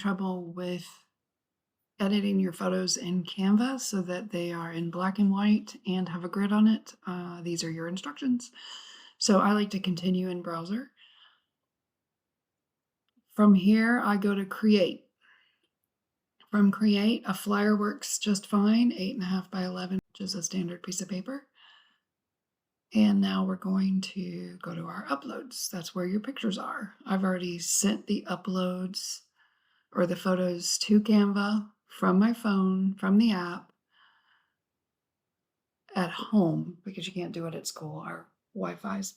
trouble with editing your photos in Canva so that they are in black and white and have a grid on it, these are your instructions. So I like to continue in browser. From here, I go to create. From create, a flyer works just fine, 8.5 by 11, which is a standard piece of paper. And now we're going to go to our uploads. That's where your pictures are. I've already sent the uploads or the photos to Canva from my phone, from the app, at home, because you can't do it at school. Our Wi-Fi's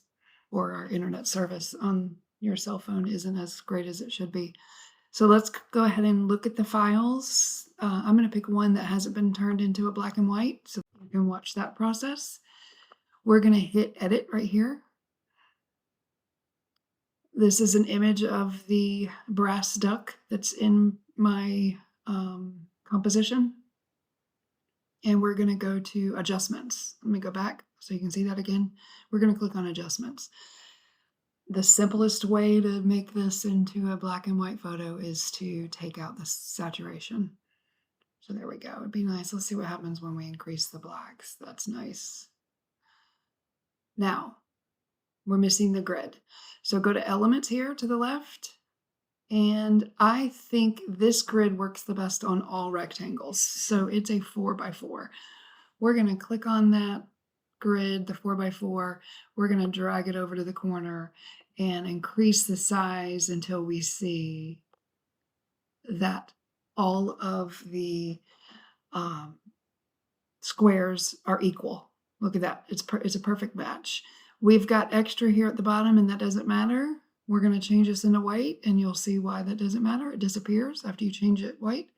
or our internet service on your cell phone isn't as great as it should be. So let's go ahead and look at the files. I'm going to pick one that hasn't been turned into a black and white so you can watch that process. We're going to hit edit right here. This is an image of the brass duck that's in my composition. And we're going to go to adjustments. Let me go back so you can see that again. We're going to click on adjustments. The simplest way to make this into a black and white photo is to take out the saturation. So there we go. It'd be nice. Let's see what happens when we increase the blacks. That's nice. Now, we're missing the grid. So go to elements here to the left. And I think this grid works the best on all rectangles. So it's a 4x4. We're going to click on that grid, the 4x4. We're going to drag it over to the corner and increase the size until we see that all of the squares are equal. Look at that. It's a perfect match. We've got extra here at the bottom, and that doesn't matter. We're going to change this into white, and you'll see why that doesn't matter. It disappears after you change it white.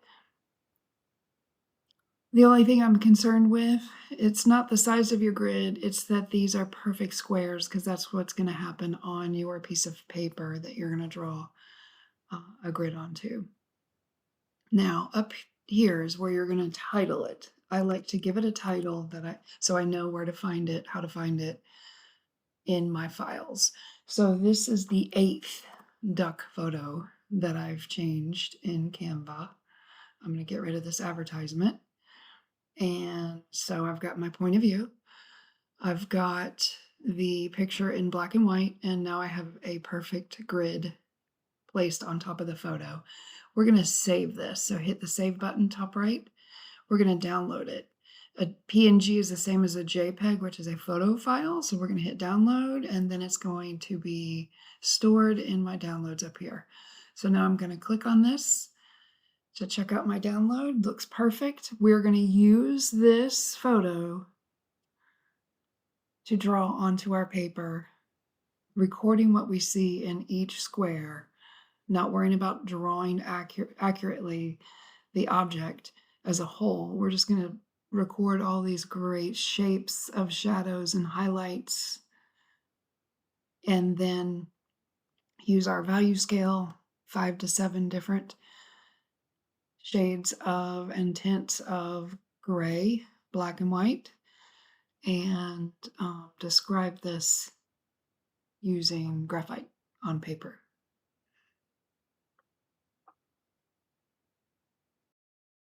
The only thing I'm concerned with, it's not the size of your grid, it's that these are perfect squares, because that's what's going to happen on your piece of paper that you're going to draw a grid onto. Now, up here is where you're going to title it. I like to give it a title so I know where to find it, how to find it in my files. So this is the 8th duck photo that I've changed in Canva. I'm going to get rid of this advertisement. And so I've got my point of view. I've got the picture in black and white, and now I have a perfect grid placed on top of the photo. We're going to save this. So hit the save button top right. We're going to download it. A PNG is the same as a JPEG, which is a photo file. So we're going to hit download, and then it's going to be stored in my downloads up here. So now I'm going to click on this to check out my download. Looks perfect. We're going to use this photo to draw onto our paper, recording what we see in each square, not worrying about drawing accurately the object as a whole. We're just going to record all these great shapes of shadows and highlights, and then use our value scale, 5 to 7 different shades of and tints of gray, black and white, and describe this using graphite on paper.